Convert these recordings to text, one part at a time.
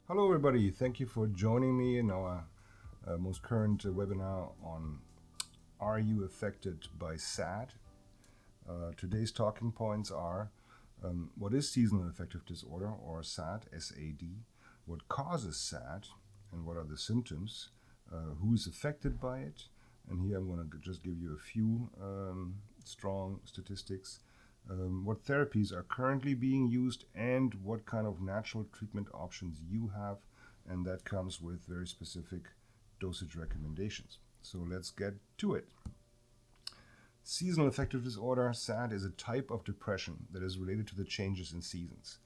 Hello everybody, thank you for joining me in our most current webinar on Are You Affected by SAD? Today's talking points are what is Seasonal Affective Disorder or SAD, S-A-D, what causes SAD and what are the symptoms, who is affected by it, and here I'm going to just give you a few strong statistics. What therapies are currently being used and what kind of natural treatment options you have, and that comes with very specific dosage recommendations. So let's get to it. Seasonal affective disorder, SAD, is a type of depression that is related to the changes in seasons.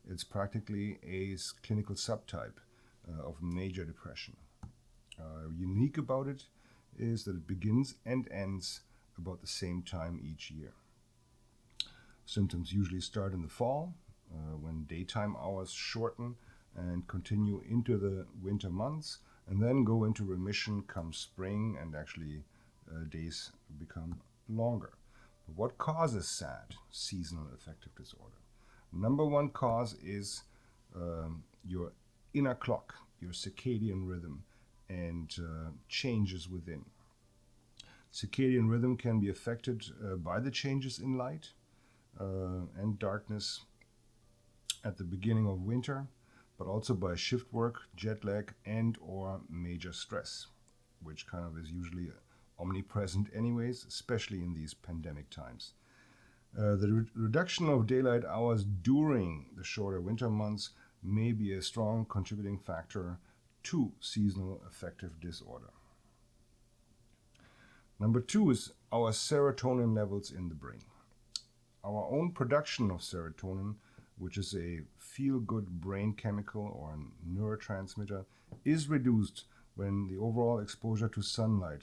It's practically a clinical subtype of major depression. Unique about it is that it begins and ends about the same time each year. Symptoms usually start in the fall, when daytime hours shorten and continue into the winter months, and then go into remission come spring, and actually days become longer. But what causes SAD, seasonal affective disorder? Number one cause is your inner clock, your circadian rhythm, and changes within. Circadian rhythm can be affected by the changes in light and darkness at the beginning of winter, but also by shift work, jet lag, and or major stress, which kind of is usually omnipresent anyways, especially in these pandemic times. The reduction of daylight hours during the shorter winter months may be a strong contributing factor to seasonal affective disorder. Number two is our serotonin levels in the brain. Our own production of serotonin, which is a feel-good brain chemical or a neurotransmitter, is reduced when the overall exposure to sunlight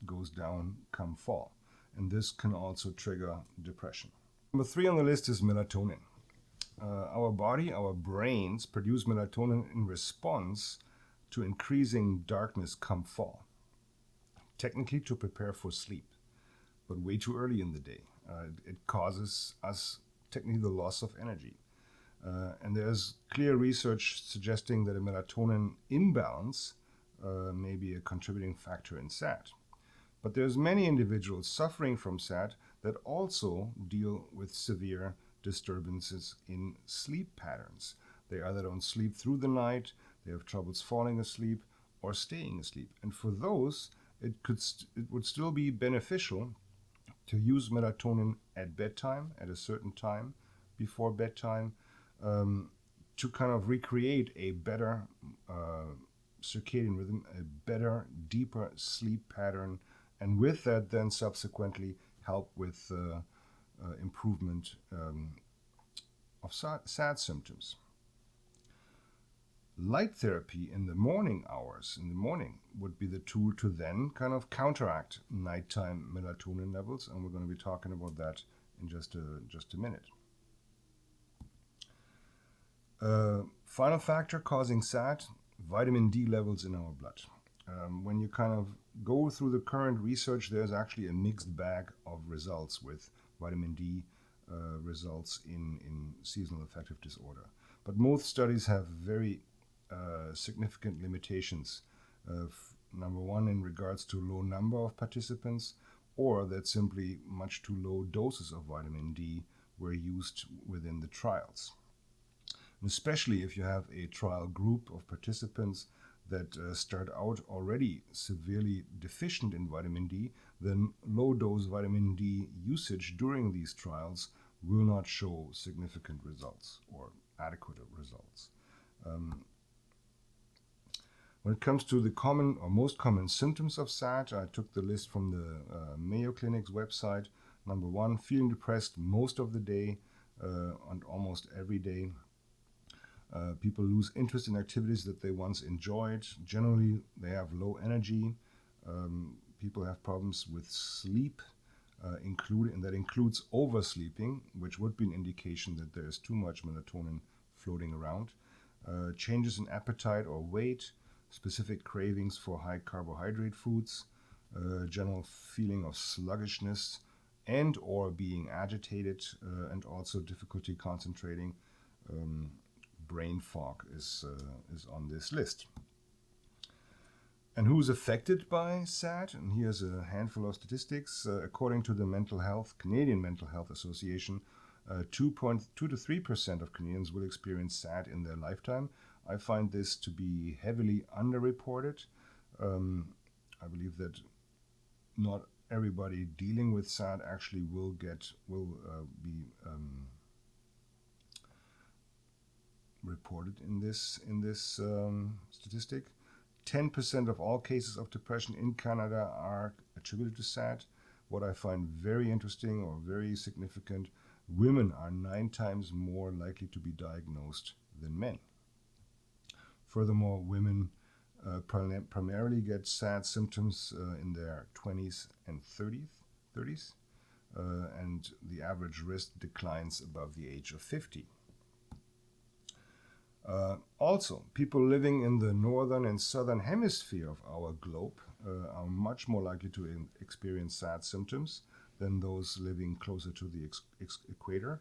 goes down come fall. And this can also trigger depression. Number three on the list is melatonin. Our body, our brains, produce melatonin in response to increasing darkness come fall, technically to prepare for sleep, but way too early in the day. It causes us technically the loss of energy. And there's clear research suggesting that a melatonin imbalance may be a contributing factor in SAD. But there's many individuals suffering from SAD that also deal with severe disturbances in sleep patterns. They either don't sleep through the night, they have troubles falling asleep or staying asleep. And for those, it would still be beneficial to use melatonin at bedtime, at a certain time before bedtime, to kind of recreate a better circadian rhythm, a better, deeper sleep pattern, and with that then subsequently help with improvement of SAD symptoms. Light therapy in the morning hours, in the morning, would be the tool to then kind of counteract nighttime melatonin levels, and we're going to be talking about that in just a minute. Final factor causing SAD, vitamin D levels in our blood. When you kind of go through the current research, there's actually a mixed bag of results with vitamin D results in seasonal affective disorder. But most studies have very significant limitations. Number one, in regards to low number of participants, or that simply much too low doses of vitamin D were used within the trials. And especially if you have a trial group of participants that start out already severely deficient in vitamin D, then low dose vitamin D usage during these trials will not show significant results or adequate results. When it comes to the common or most common symptoms of SAD, I took the list from the Mayo Clinic's website. Number one, feeling depressed most of the day and almost every day. People lose interest in activities that they once enjoyed. Generally, they have low energy. People have problems with sleep, and that includes oversleeping, which would be an indication that there is too much melatonin floating around. Changes in appetite or weight, specific cravings for high carbohydrate foods, general feeling of sluggishness and or being agitated, and also difficulty concentrating, brain fog is on this list. And who's affected by SAD? And here's a handful of statistics. According to the Canadian Mental Health Association, 2.2 to 3% of Canadians will experience SAD in their lifetime. I find this to be heavily underreported. I believe that not everybody dealing with SAD actually will be reported in this statistic. 10% of all cases of depression in Canada are attributed to SAD. What I find very interesting or very significant, women are 9 times more likely to be diagnosed than men. Furthermore, women primarily get SAD symptoms in their 20s and 30s, and the average risk declines above the age of 50. Also, people living in the northern and southern hemisphere of our globe are much more likely to experience SAD symptoms than those living closer to the equator.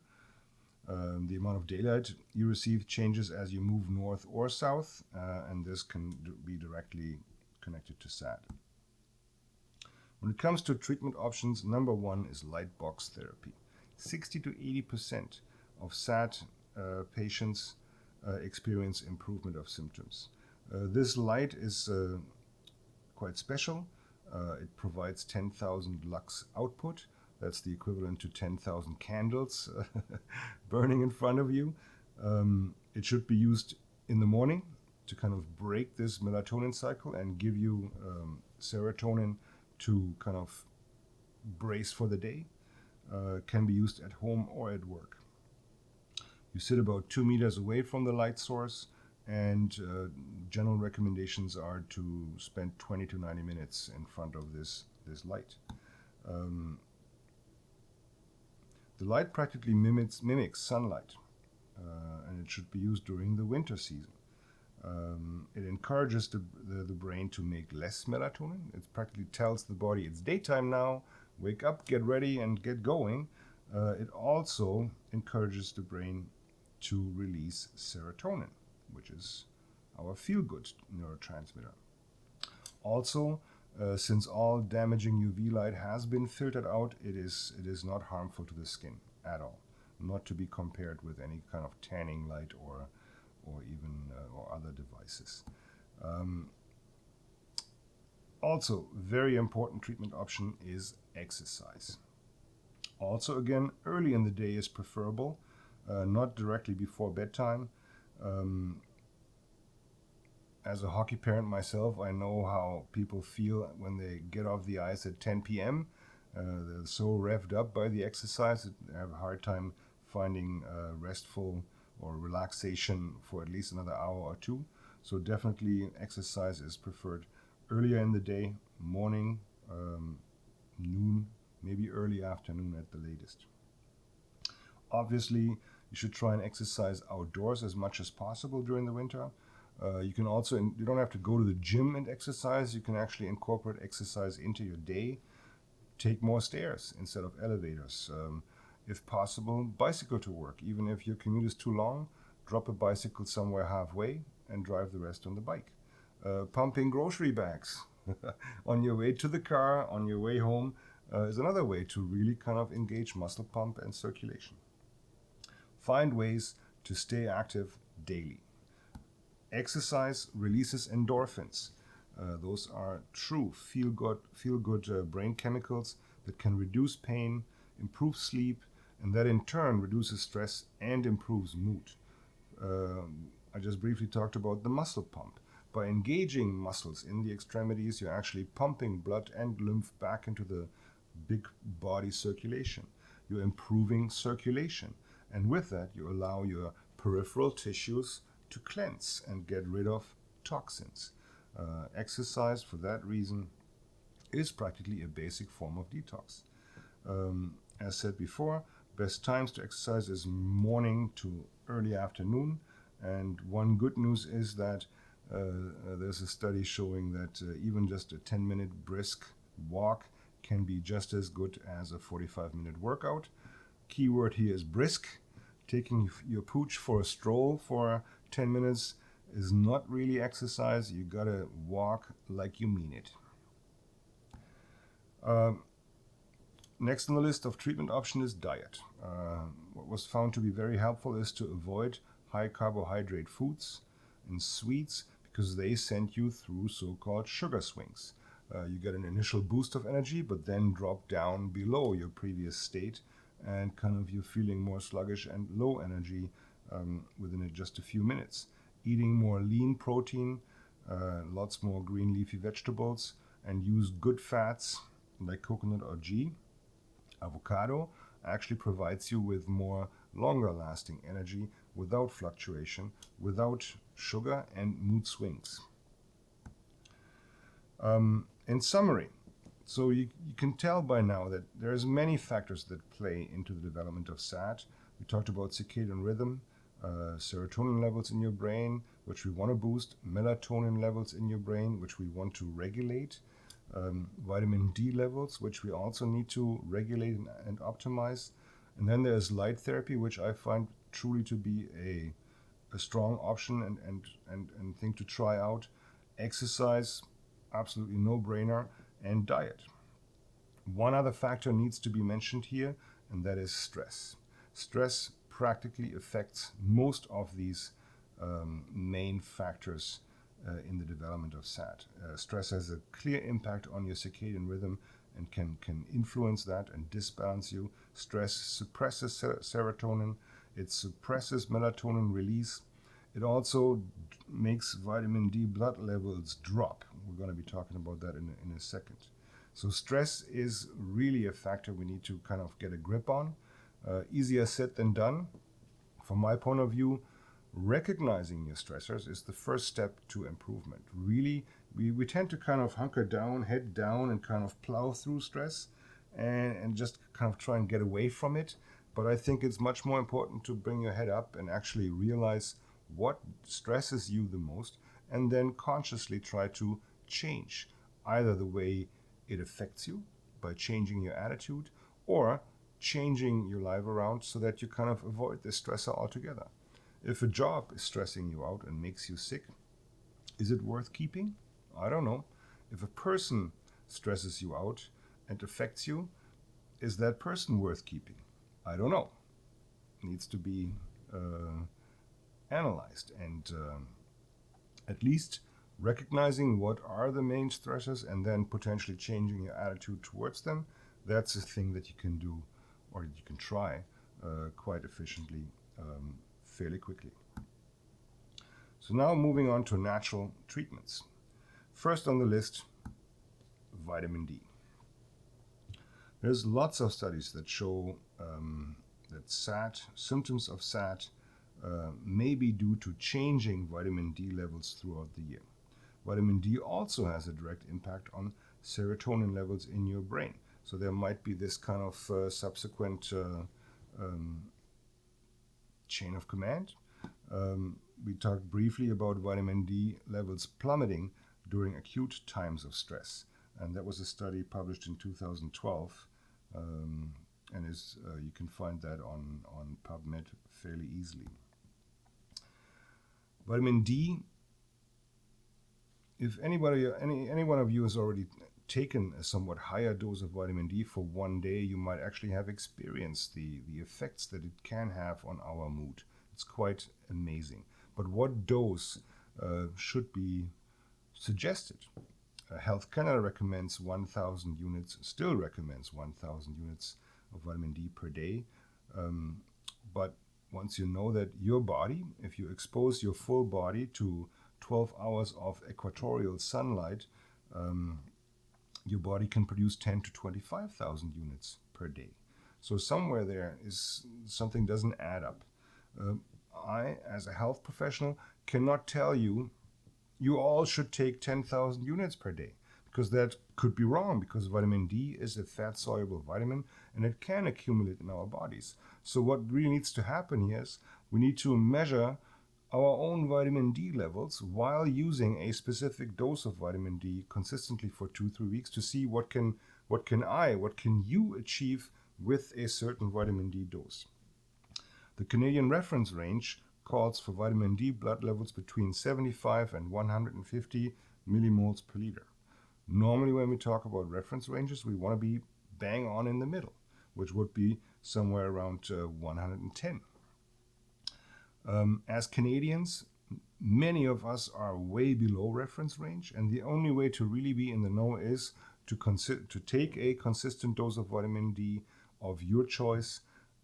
The amount of daylight you receive changes as you move north or south, and this can be directly connected to SAD. When it comes to treatment options, number one is light box therapy. 60 to 80% of SAD patients experience improvement of symptoms. This light is quite special. It provides 10,000 lux output. That's the equivalent to 10,000 candles burning in front of you. It should be used in the morning to kind of break this melatonin cycle and give you serotonin to kind of brace for the day. Can be used at home or at work. You sit about 2 meters away from the light source, and general recommendations are to spend 20 to 90 minutes in front of this light. The light practically mimics sunlight, and it should be used during the winter season. It encourages the brain to make less melatonin. It practically tells the body it's daytime now, wake up, get ready, and get going. It also encourages the brain to release serotonin, which is our feel-good neurotransmitter. Also, since all damaging UV light has been filtered out, it is not harmful to the skin at all, not to be compared with any kind of tanning light or even or other devices. Also, very important treatment option is exercise. Also, again, early in the day is preferable, not directly before bedtime. As a hockey parent myself, I know how people feel when they get off the ice at 10 p.m. They're so revved up by the exercise that they have a hard time finding restful or relaxation for at least another hour or two. So definitely exercise is preferred earlier in the day, morning, noon, maybe early afternoon at the latest. Obviously, you should try and exercise outdoors as much as possible during the winter. You can also, you don't have to go to the gym and exercise. You can actually incorporate exercise into your day. Take more stairs instead of elevators. If possible, bicycle to work. Even if your commute is too long, drop a bicycle somewhere halfway and drive the rest on the bike. Pumping grocery bags on your way to the car, on your way home, is another way to really kind of engage muscle pump and circulation. Find ways to stay active daily. Exercise releases endorphins. Those are true feel-good brain chemicals that can reduce pain, improve sleep, and that in turn reduces stress and improves mood. I just briefly talked about the muscle pump. By engaging muscles in the extremities, you're actually pumping blood and lymph back into the big body circulation. You're improving circulation. And with that, you allow your peripheral tissues to cleanse and get rid of toxins. Exercise, for that reason, is practically a basic form of detox. As said before, best times to exercise is morning to early afternoon. And one good news is that there's a study showing that even just a 10-minute brisk walk can be just as good as a 45-minute workout. Keyword here is brisk. Taking your pooch for a stroll for 10 minutes is not really exercise. You gotta walk like you mean it. Next on the list of treatment option is diet. What was found to be very helpful is to avoid high carbohydrate foods and sweets because they send you through so-called sugar swings. You get an initial boost of energy, but then drop down below your previous state, and kind of you're feeling more sluggish and low energy within just a few minutes. Eating more lean protein, lots more green leafy vegetables, and use good fats like coconut or ghee. Avocado actually provides you with more longer lasting energy without fluctuation, without sugar and mood swings. In summary, so you can tell by now that there's many factors that play into the development of SAD. We talked about circadian rhythm, serotonin levels in your brain, which we want to boost, melatonin levels in your brain, which we want to regulate, vitamin D levels, which we also need to regulate and optimize. And then there's light therapy, which I find truly to be a strong option and thing to try out. Exercise, absolutely no-brainer, and diet. One other factor needs to be mentioned here, and that is stress. Stress practically affects most of these main factors in the development of SAD. Stress has a clear impact on your circadian rhythm and can influence that and disbalance you. Stress suppresses serotonin, it suppresses melatonin release. It also makes vitamin D blood levels drop. We're going to be talking about that in a second. So stress is really a factor we need to kind of get a grip on. Easier said than done. From my point of view, recognizing your stressors is the first step to improvement. Really, we tend to kind of hunker down, head down, and kind of plow through stress and just kind of try and get away from it. But I think it's much more important to bring your head up and actually realize what stresses you the most, and then consciously try to change either the way it affects you by changing your attitude or changing your life around so that you kind of avoid this stressor altogether. If a job is stressing you out and makes you sick, is it worth keeping? I don't know. If a person stresses you out and affects you, is that person worth keeping? I don't know. Needs to be analyzed, and at least recognizing what are the main stressors and then potentially changing your attitude towards them. That's a thing that you can do, or you can try quite efficiently fairly quickly. So now moving on to natural treatments. First on the list, vitamin D. There's lots of studies that show that SAD, symptoms of SAD, may be due to changing vitamin D levels throughout the year. Vitamin D also has a direct impact on serotonin levels in your brain. So there might be this kind of subsequent chain of command. We talked briefly about vitamin D levels plummeting during acute times of stress. And that was a study published in 2012. And you can find that on PubMed fairly easily. Vitamin D, if any one of you has already taken a somewhat higher dose of vitamin D for one day, you might actually have experienced the effects that it can have on our mood. It's quite amazing. But what dose should be suggested? Health Canada recommends 1,000 units, still recommends 1,000 units of vitamin D per day. But once you know that your body, if you expose your full body to 12 hours of equatorial sunlight, your body can produce 10 to 25,000 units per day. So somewhere there is something doesn't add up. I, as a health professional, cannot tell you all should take 10,000 units per day, because that could be wrong, because vitamin D is a fat-soluble vitamin and it can accumulate in our bodies. So what really needs to happen here is we need to measure our own vitamin D levels while using a specific dose of vitamin D consistently for 2-3 weeks to see what can you achieve with a certain vitamin D dose. The Canadian reference range calls for vitamin D blood levels between 75 and 150 millimoles per liter. Normally, when we talk about reference ranges, we want to be bang on in the middle, which would be somewhere around 110. As Canadians, many of us are way below reference range, and the only way to really be in the know is to take a consistent dose of vitamin D of your choice,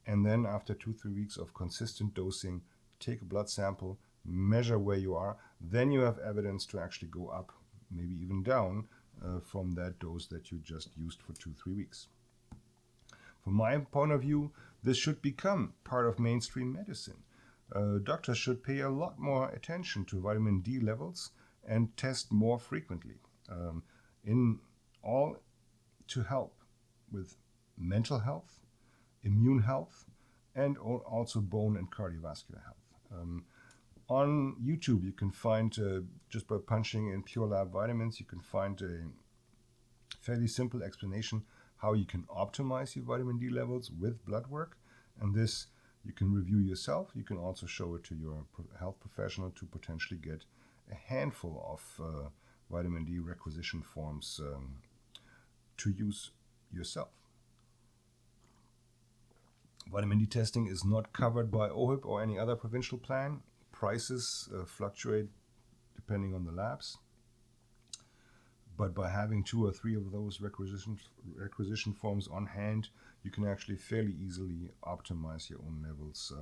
and then after 2-3 weeks of consistent dosing, take a blood sample, measure where you are. Then you have evidence to actually go up, maybe even down, from that dose that you just used for 2-3 weeks. From my point of view, this should become part of mainstream medicine. Doctors should pay a lot more attention to vitamin D levels and test more frequently, in all to help with mental health, immune health, and also bone and cardiovascular health. On YouTube, you can find, just by punching in Pure Lab Vitamins, you can find a fairly simple explanation how you can optimize your vitamin D levels with blood work. And this you can review yourself. You can also show it to your health professional to potentially get a handful of vitamin D requisition forms to use yourself. Vitamin D testing is not covered by OHIP or any other provincial plan. Prices fluctuate depending on the labs. But by having 2 or 3 of those requisition forms on hand, you can actually fairly easily optimize your own levels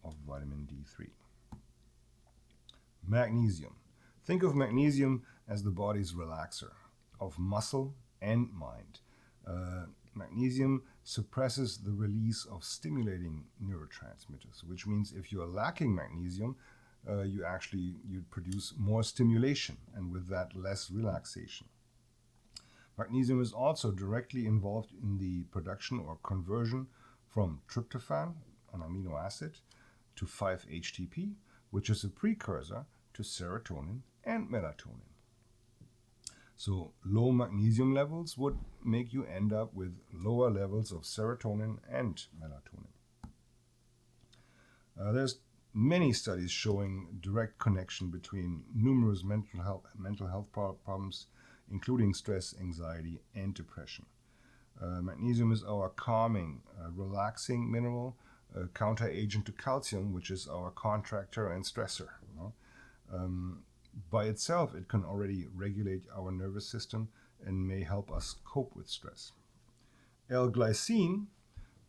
of vitamin D3. Magnesium. Think of magnesium as the body's relaxer of muscle and mind. Magnesium suppresses the release of stimulating neurotransmitters, which means if you're lacking magnesium, you produce more stimulation, and with that less relaxation. Magnesium is also directly involved in the production or conversion from tryptophan, an amino acid, to 5-HTP, which is a precursor to serotonin and melatonin. So low magnesium levels would make you end up with lower levels of serotonin and melatonin. There's many studies showing direct connection between numerous mental health problems, including stress, anxiety, and depression. Magnesium is our calming, relaxing mineral, counteragent to calcium, which is our contractor and stressor. By itself, it can already regulate our nervous system and may help us cope with stress. L-glycine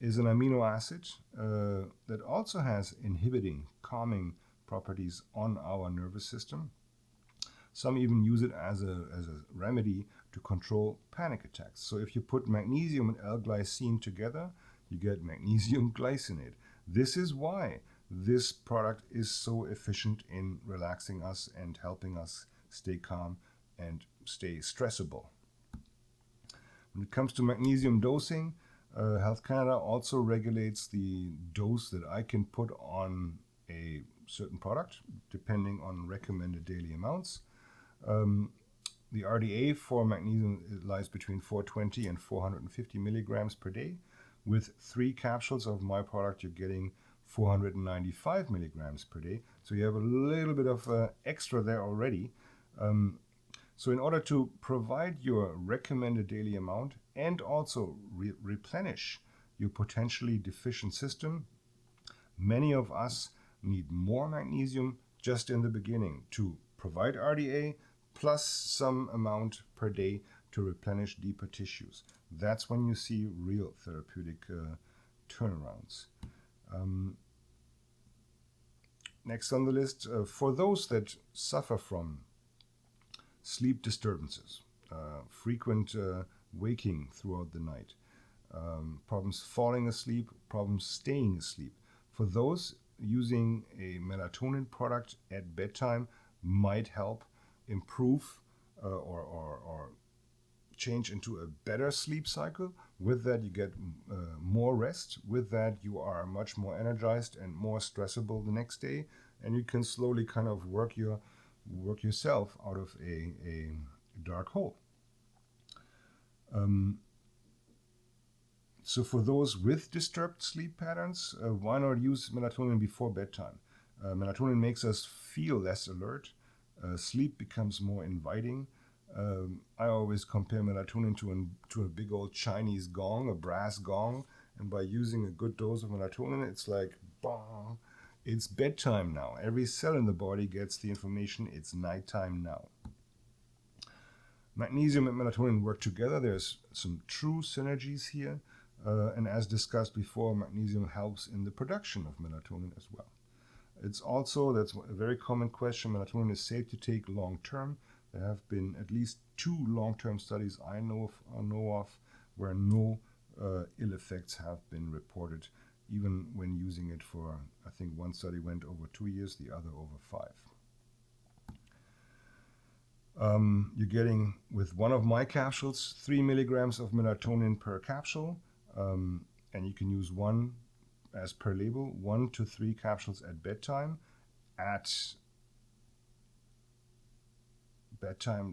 is an amino acid that also has inhibiting, calming properties on our nervous system. Some even use it as a remedy to control panic attacks. So if you put magnesium and L-glycine together, you get magnesium glycinate. This is why this product is so efficient in relaxing us and helping us stay calm and stay stressable. When it comes to magnesium dosing, Health Canada also regulates the dose that I can put on a certain product, depending on recommended daily amounts. The RDA for magnesium lies between 420 and 450 milligrams per day. With 3 capsules of my product, you're getting 495 milligrams per day. So you have a little bit of extra there already. So in order to provide your recommended daily amount and also replenish your potentially deficient system, many of us need more magnesium just in the beginning to provide RDA plus some amount per day to replenish deeper tissues. That's when you see real therapeutic turnarounds. Next on the list, for those that suffer from sleep disturbances, frequent waking throughout the night, problems falling asleep, problems staying asleep. For those, using a melatonin product at bedtime might help improve or change into a better sleep cycle. With that, you get more rest. With that, you are much more energized and more stressable the next day, and you can slowly kind of work yourself out of a dark hole. So for those with disturbed sleep patterns, why not use melatonin before bedtime? Melatonin makes us feel less alert. Sleep becomes more inviting. I always compare melatonin to a big old Chinese gong, a brass gong. And by using a good dose of melatonin, it's like, bong, it's bedtime now. Every cell in the body gets the information, it's nighttime now. Magnesium and melatonin work together. There's some true synergies here. And as discussed before, magnesium helps in the production of melatonin as well. It's also, that's a very common question, melatonin is safe to take long term. There have been at least 2 long-term studies I know of where no ill effects have been reported, even when using it for, I think one study went over 2 years, the other over 5. You're getting, with one of my capsules, 3 milligrams of melatonin per capsule, and you can use one, as per label, 1 to 3 capsules at bedtime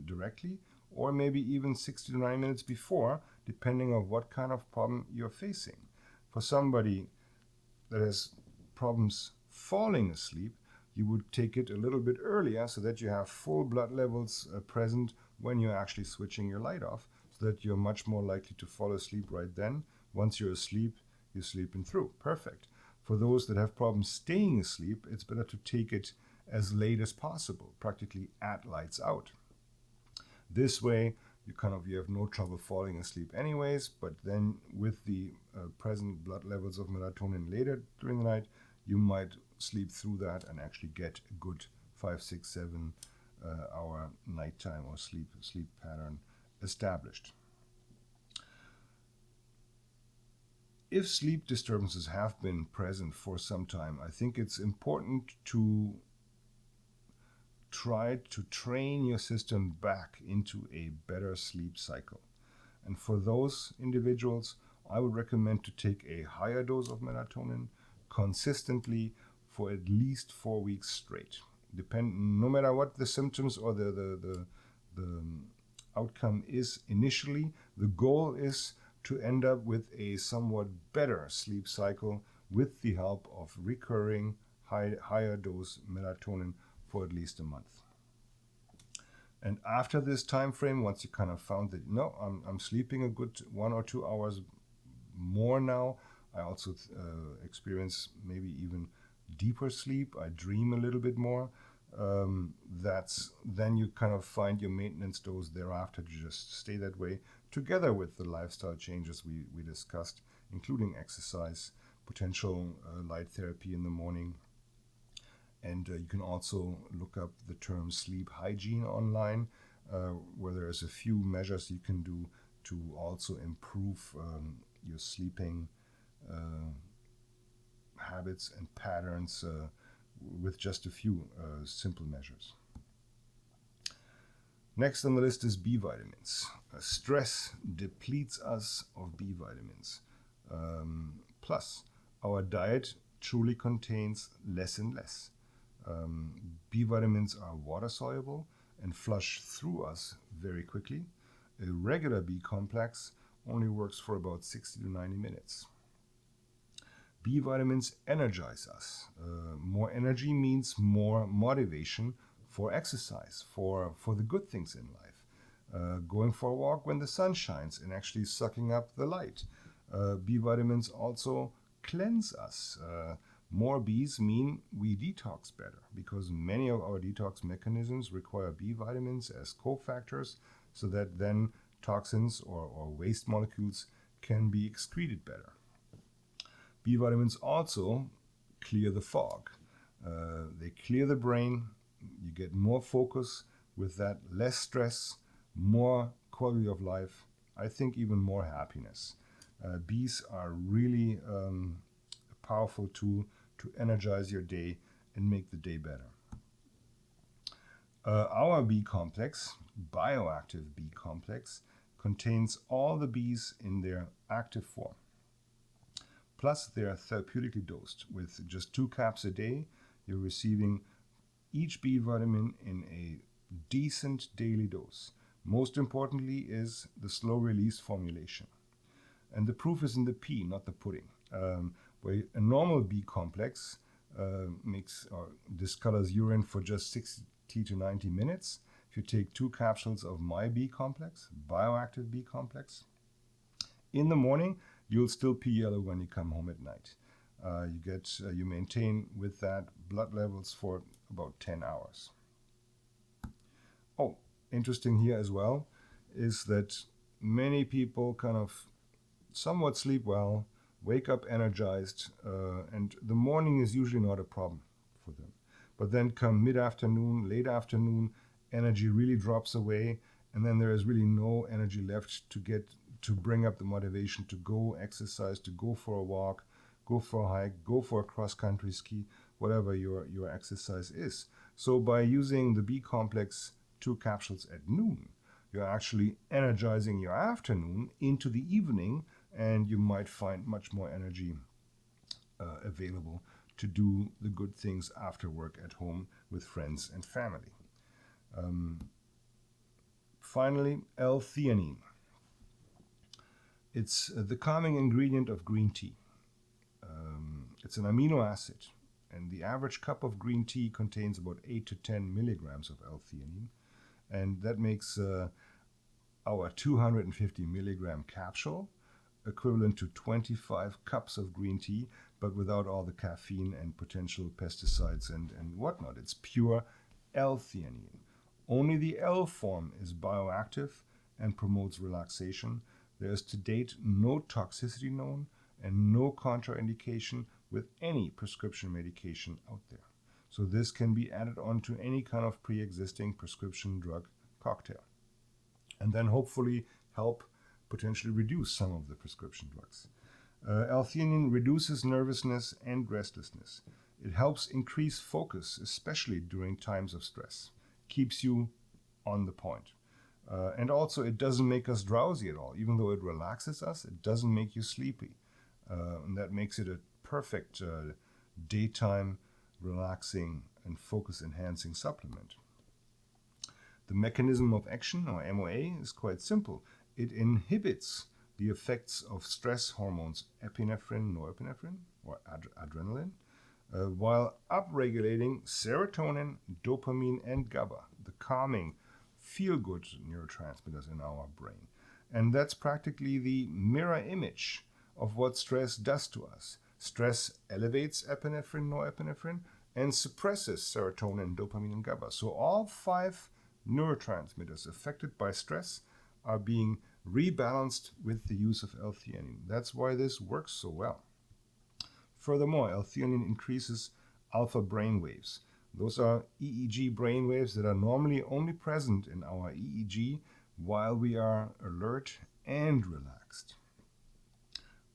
directly, or maybe even 60 to 90 minutes before, depending on what kind of problem you're facing. For somebody that has problems falling asleep, you would take it a little bit earlier so that you have full blood levels present when you're actually switching your light off, so that you're much more likely to fall asleep right then. Once you're asleep, you're sleeping through. Perfect. For those that have problems staying asleep, it's better to take it as late as possible, practically at lights out. This way, you have no trouble falling asleep anyways, but then with the present blood levels of melatonin later during the night, you might sleep through that and actually get a good 5, 6, 7 hour nighttime or sleep pattern established. If sleep disturbances have been present for some time, I think it's important to try to train your system back into a better sleep cycle. And for those individuals, I would recommend to take a higher dose of melatonin consistently for at least 4 weeks straight. No matter what the symptoms or the outcome is initially, the goal is to end up with a somewhat better sleep cycle with the help of recurring higher dose melatonin for at least a month. And after this time frame, once you kind of found that, no, I'm sleeping a good 1 or 2 hours more now, I also experience maybe even deeper sleep, I dream a little bit more, then you kind of find your maintenance dose thereafter to just stay that way, together with the lifestyle changes we discussed, including exercise, potential light therapy in the morning. And you can also look up the term sleep hygiene online, where there's a few measures you can do to also improve your sleeping habits and patterns with just a few simple measures. Next on the list is B vitamins. Stress depletes us of B vitamins. Plus, our diet truly contains less and less. B vitamins are water soluble and flush through us very quickly. A regular B complex only works for about 60 to 90 minutes. B vitamins energize us. More energy means more motivation for exercise, for the good things in life. Going for a walk when the sun shines and actually sucking up the light. B vitamins also cleanse us. More Bs mean we detox better, because many of our detox mechanisms require B vitamins as cofactors, so that then toxins or waste molecules can be excreted better. B vitamins also clear the fog. They clear the brain. You get more focus with that, less stress, more quality of life, I think even more happiness. Bs are really a powerful tool to energize your day and make the day better. Our B complex, bioactive B complex, contains all the Bs in their active form. Plus, they are therapeutically dosed. With just 2 caps a day, you're receiving each B vitamin in a decent daily dose. Most importantly is the slow release formulation. And the proof is in the P, not the pudding. Where a normal B complex makes or discolors urine for just 60 to 90 minutes. If you take 2 capsules of my B complex, bioactive B complex, in the morning, you'll still pee yellow when you come home at night. You maintain with that blood levels for about 10 hours. Oh, interesting here as well is that many people kind of somewhat sleep well, wake up energized, and the morning is usually not a problem for them. But then come mid-afternoon, late afternoon, energy really drops away, and then there is really no energy left to bring up the motivation to go exercise, to go for a walk, go for a hike, go for a cross-country ski, whatever your exercise is. So by using the B complex 2 capsules at noon, you're actually energizing your afternoon into the evening, and you might find much more energy available to do the good things after work at home with friends and family. Finally, L-theanine. It's the calming ingredient of green tea. It's an amino acid, and the average cup of green tea contains about 8 to 10 milligrams of L-theanine, and that makes our 250 milligram capsule equivalent to 25 cups of green tea, but without all the caffeine and potential pesticides and whatnot. It's pure L-theanine. Only the L form is bioactive and promotes relaxation. There is to date no toxicity known and no contraindication with any prescription medication out there. So this can be added on to any kind of pre-existing prescription drug cocktail, and then hopefully help potentially reduce some of the prescription drugs. L-theanine reduces nervousness and restlessness. It helps increase focus, especially during times of stress. Keeps you on the point. And also, it doesn't make us drowsy at all. Even though it relaxes us, it doesn't make you sleepy. And that makes it a perfect daytime relaxing and focus enhancing supplement. The mechanism of action, or MOA, is quite simple. It inhibits the effects of stress hormones epinephrine, norepinephrine, or adrenaline, while upregulating serotonin, dopamine, and GABA, the calming, feel-good neurotransmitters in our brain. And that's practically the mirror image of what stress does to us. Stress elevates epinephrine, norepinephrine, and suppresses serotonin, dopamine, and GABA. So all 5 neurotransmitters affected by stress are being rebalanced with the use of L-theanine. That's why this works so well. Furthermore, L-theanine increases alpha brain waves. Those are EEG brain waves that are normally only present in our EEG while we are alert and relaxed.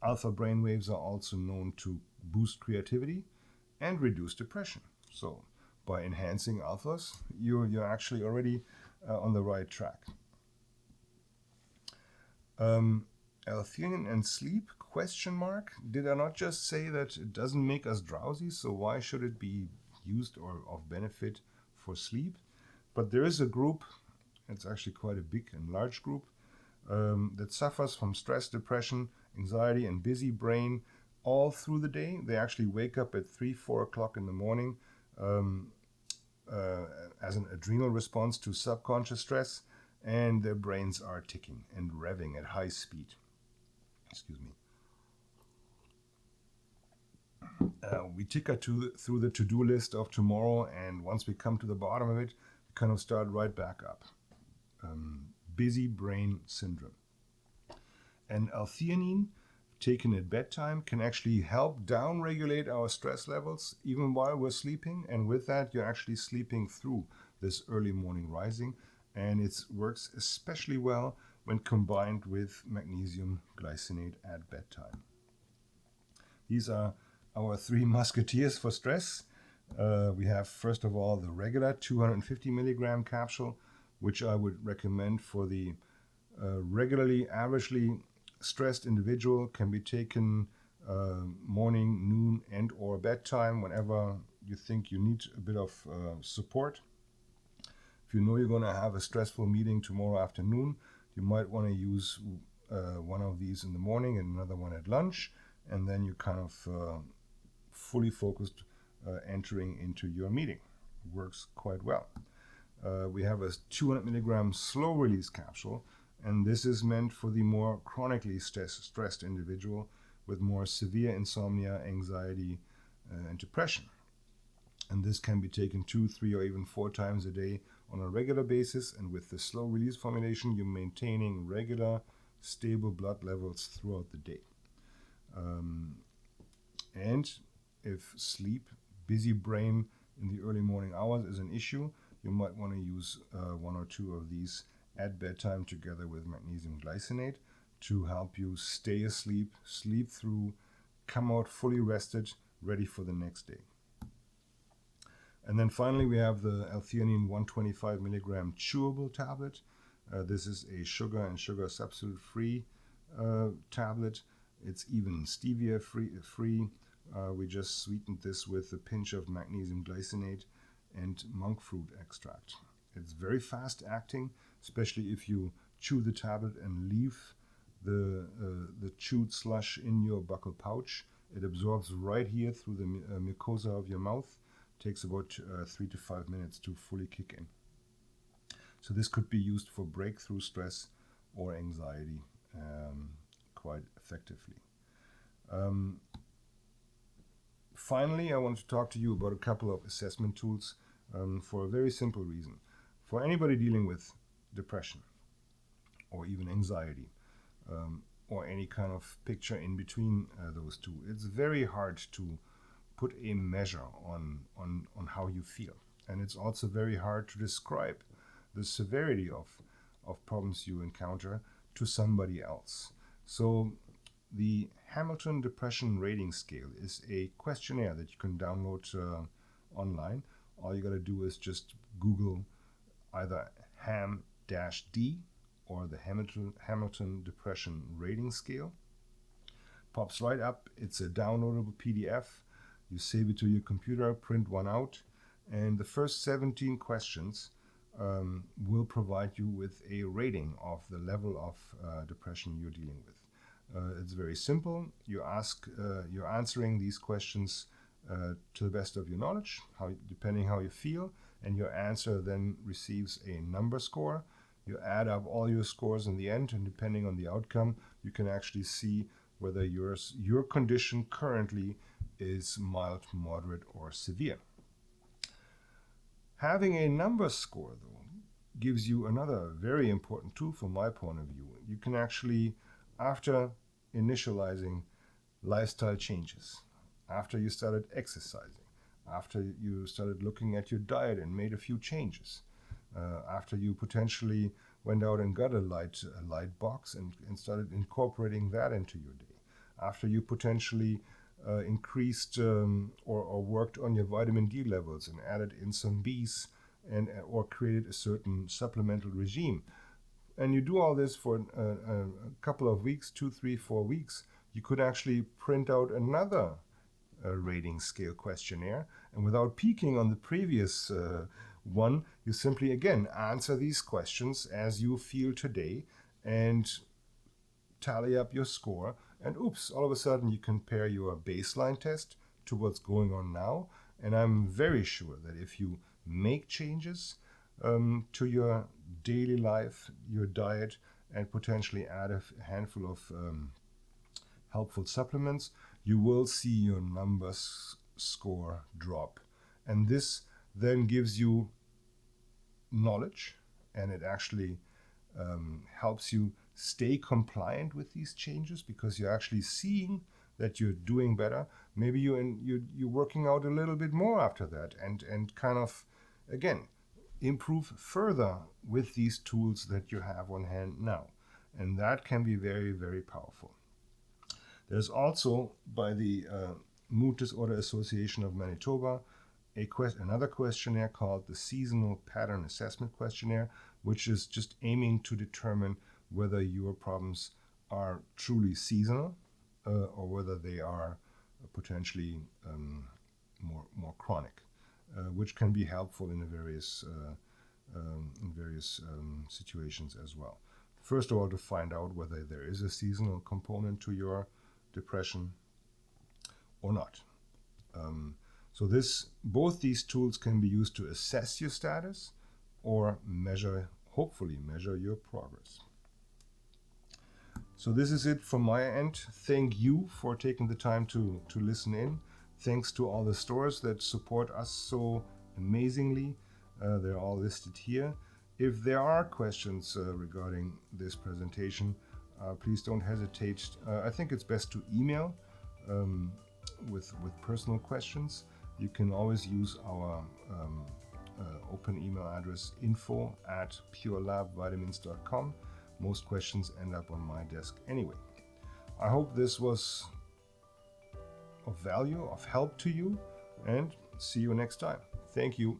Alpha brain waves are also known to boost creativity and reduce depression. So by enhancing alphas, you're actually already on the right track. L-theanine and sleep, ? Did I not just say that it doesn't make us drowsy, so why should it be used or of benefit for sleep? But there is a group, it's actually quite a big and large group, that suffers from stress, depression, anxiety, and busy brain all through the day. They actually wake up at 3-4 o'clock in the morning as an adrenal response to subconscious stress, and their brains are ticking and revving at high speed. Excuse me. We ticker through the to-do list of tomorrow, and once we come to the bottom of it, we kind of start right back up. Busy brain syndrome. And L-theanine, taken at bedtime, can actually help downregulate our stress levels even while we're sleeping, and with that, you're actually sleeping through this early morning rising, and it works especially well when combined with magnesium glycinate at bedtime. These are our 3 musketeers for stress. We have, first of all, the regular 250 milligram capsule, which I would recommend for the regularly, averagely stressed individual. Can be taken morning, noon, and or bedtime, whenever you think you need a bit of support. If you know you're going to have a stressful meeting tomorrow afternoon, you might want to use one of these in the morning and another one at lunch, and then you kind of fully focused entering into your meeting. Works quite well. We have a 200 milligram slow release capsule, and this is meant for the more chronically stressed individual with more severe insomnia, anxiety, and depression. And this can be taken 2, 3, or even 4 times a day on a regular basis. And with the slow release formulation, you're maintaining regular, stable blood levels throughout the day. And if sleep, busy brain in the early morning hours is an issue, you might want to use 1 or 2 of these at bedtime together with magnesium glycinate to help you stay asleep, sleep through, come out fully rested, ready for the next day. And then finally, we have the L-theanine 125 milligram chewable tablet. This is a sugar and sugar substitute-free tablet. It's even stevia-free. We just sweetened this with a pinch of magnesium glycinate and monk fruit extract. It's very fast acting, especially if you chew the tablet and leave the chewed slush in your buccal pouch. It absorbs right here through the mucosa of your mouth. Takes about 3 to 5 minutes to fully kick in. So this could be used for breakthrough stress or anxiety quite effectively. Finally, I want to talk to you about a couple of assessment tools for a very simple reason. For anybody dealing with depression or even anxiety or any kind of picture in between those two, it's very hard to put a measure on how you feel. And it's also very hard to describe the severity of problems you encounter to somebody else. So the Hamilton Depression Rating Scale is a questionnaire that you can download online. All you got to do is just Google either HAM-D or the Hamilton Depression Rating Scale. Pops right up. It's a downloadable PDF. You save it to your computer, print one out, and the first 17 questions will provide you with a rating of the level of depression you're dealing with. It's very simple. You're answering these questions to the best of your knowledge, depending how you feel, and your answer then receives a number score. You add up all your scores in the end, and depending on the outcome, you can actually see whether your condition currently is mild, moderate, or severe. Having a number score, though, gives you another very important tool from my point of view. You can actually, after initializing lifestyle changes, after you started exercising, after you started looking at your diet and made a few changes, after you potentially went out and got a light box and started incorporating that into your day, after you potentially increased or worked on your vitamin D levels and added in some Bs or created a certain supplemental regime, and you do all this for a couple of weeks, 2, 3, 4 weeks, you could actually print out another rating scale questionnaire, and without peeking on the previous one, you simply again answer these questions as you feel today and tally up your score, and oops, all of a sudden you compare your baseline test to what's going on now. And I'm very sure that if you make changes to your daily life, your diet, and potentially add a handful of helpful supplements, you will see your numbers score drop. And this then gives you knowledge, and it actually helps you stay compliant with these changes because you're actually seeing that you're doing better. Maybe you're working out a little bit more after that, and kind of, again, improve further with these tools that you have on hand now. And that can be very, very powerful. There's also, by the Mood Disorder Association of Manitoba, another questionnaire called the Seasonal Pattern Assessment Questionnaire, which is just aiming to determine whether your problems are truly seasonal or whether they are potentially more chronic, which can be helpful in various situations as well. First of all, to find out whether there is a seasonal component to your depression or not. So both these tools can be used to assess your status or hopefully measure your progress. So this is it from my end. Thank you for taking the time to listen in. Thanks to all the stores that support us so amazingly. They're all listed here. If there are questions regarding this presentation, please don't hesitate. I think it's best to email with personal questions. You can always use our open email address info@purelabvitamins.com. Most questions end up on my desk anyway. I hope this was of value, of help to you, and see you next time. Thank you.